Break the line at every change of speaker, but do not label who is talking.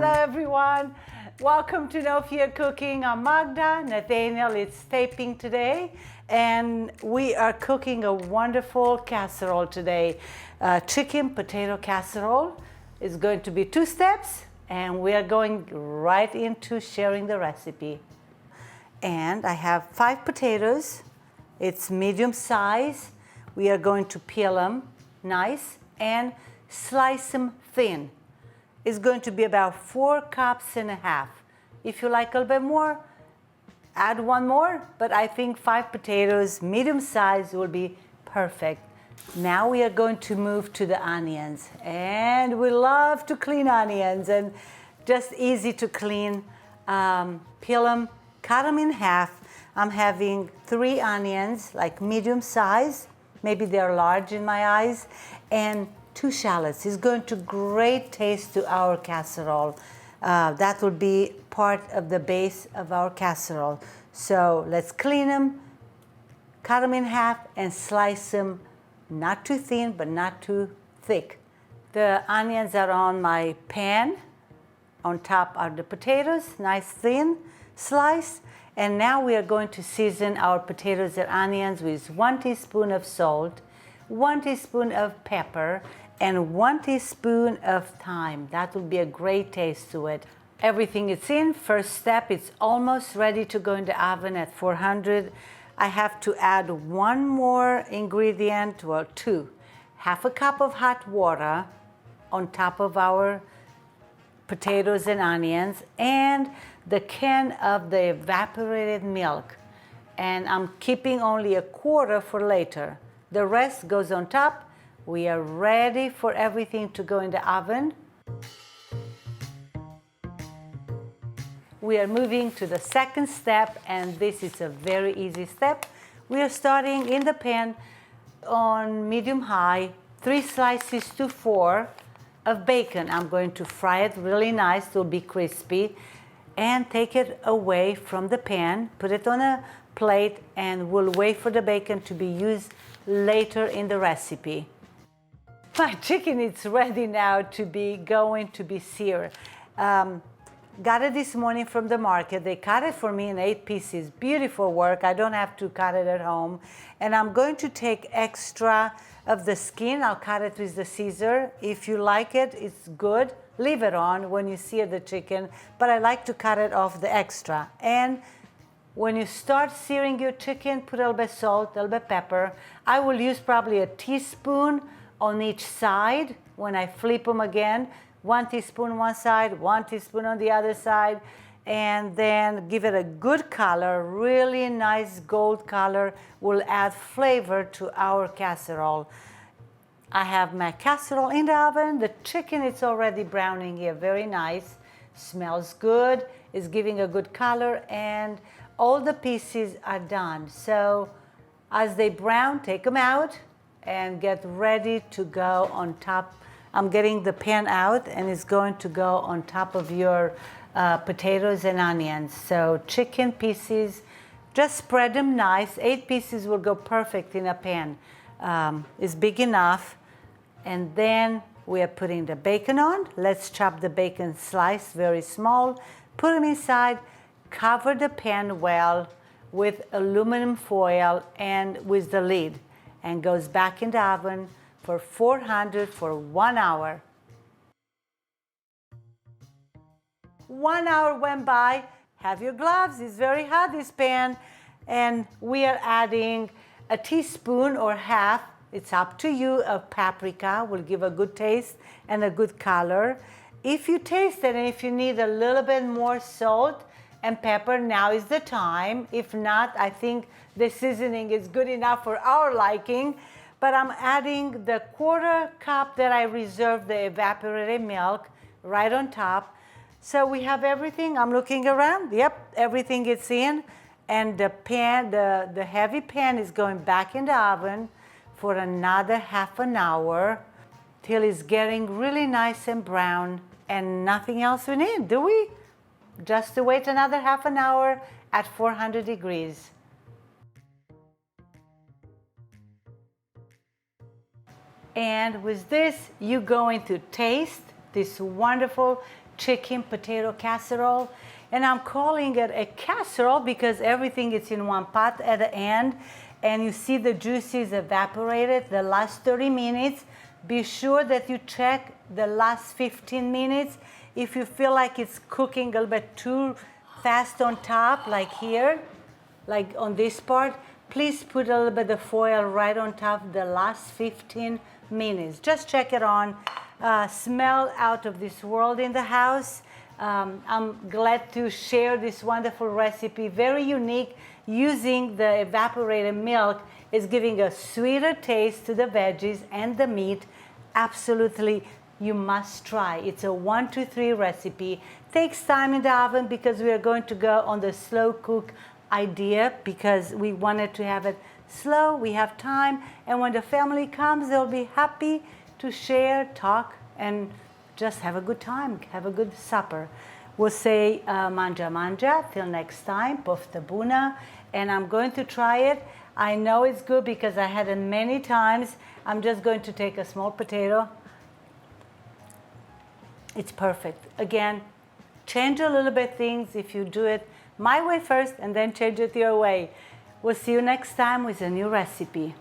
Hello everyone. Welcome to No Fear Cooking. I'm Magda. Nathaniel is taping today and we are cooking a wonderful casserole today. Chicken potato casserole is going to be 2 steps and we are going right into sharing the recipe. And I have 5 potatoes. It's medium size. We are going to peel them nice and slice them thin. It's going to be about 4.5 cups. If you like a little bit more, add 1 more, but I think 5 potatoes, medium size, will be perfect. Now we are going to move to the onions, and we love to clean onions, and just easy to clean. Peel them, cut them in half. I'm having 3 onions, like medium size, maybe they're large in my eyes, and 2 shallots. It's going to great taste to our casserole. That will be part of the base of our casserole. So let's clean them, cut them in half, and slice them not too thin, but not too thick. The onions are on my pan. On top are the potatoes, nice thin slice. And now we are going to season our potatoes and onions with 1 teaspoon of salt, 1 teaspoon of pepper, and 1 teaspoon of thyme. That will be a great taste to it. Everything is in. First step, it's almost ready to go in the oven at 400. I have to add 1 more ingredient, well 2. Half a cup of hot water on top of our potatoes and onions, and the can of the evaporated milk. And I'm keeping only 1/4 for later. The rest goes on top. We are ready for everything to go in the oven. We are moving to the second step, and this is a very easy step. We are starting in the pan on medium high, 3 slices to 4 of bacon. I'm going to fry it really nice, it will be crispy, and take it away from the pan, put it on a plate, and we'll wait for the bacon to be used later in the recipe. My chicken is ready now to be seared. Got it this morning from the market. They cut it for me in 8 pieces. Beautiful work. I don't have to cut it at home. And I'm going to take extra of the skin. I'll cut it with the scissor. If you like it, it's good. Leave it on when you sear the chicken. But I like to cut it off the extra. And when you start searing your chicken, put a little bit of salt, a little bit of pepper. I will use probably a teaspoon on each side when I flip them again. 1 teaspoon one side, 1 teaspoon on the other side, and then give it a good color, really nice gold color. Will add flavor to our casserole. I have my casserole in the oven. The chicken is already browning here, very nice. Smells good, it's giving a good color, and all the pieces are done. So as they brown, take them out and get ready to go on top. I'm getting the pan out and it's going to go on top of your potatoes and onions. So chicken pieces, just spread them nice. 8 pieces will go perfect in a pan. It's big enough. And then we are putting the bacon on. Let's chop the bacon slice very small. Put them inside, cover the pan well with aluminum foil and with the lid, and goes back in the oven for 400 for 1 hour. 1 hour went by. Have your gloves, it's very hot, this pan. And we are adding a teaspoon or half, it's up to you, of paprika. Will give a good taste and a good color. If you taste it and if you need a little bit more salt and pepper, now is the time. If not, I think the seasoning is good enough for our liking. But I'm adding the 1/4 cup that I reserved the evaporated milk right on top. So we have everything. I'm looking around. Yep, everything is in. And the pan, the heavy pan is going back in the oven for another half an hour till it's getting really nice and brown, and nothing else we need, do we? Just to wait another half an hour at 400 degrees. And with this, you're going to taste this wonderful chicken potato casserole. And I'm calling it a casserole because everything is in one pot at the end. And you see the juices evaporated the last 30 minutes. Be sure that you check the last 15 minutes. If you feel like it's cooking a little bit too fast on top, like here, like on this part, please put a little bit of foil right on top the last 15 minutes. Just check it on. Smell out of this world in the house. I'm glad to share this wonderful recipe, very unique, using the evaporated milk. Is giving a sweeter taste to the veggies and the meat. Absolutely, you must try. It's a 1, 2, 3 recipe. Takes time in the oven because we are going to go on the slow cook idea because we wanted to have it slow. We have time, and when the family comes, they'll be happy to share, talk, and just have a good time, have a good supper. We'll say manja manja, till next time, pofta buna, and I'm going to try it. I know it's good because I had it many times. I'm just going to take a small potato. It's perfect. Again, change a little bit things if you do it my way first and then change it your way. We'll see you next time with a new recipe.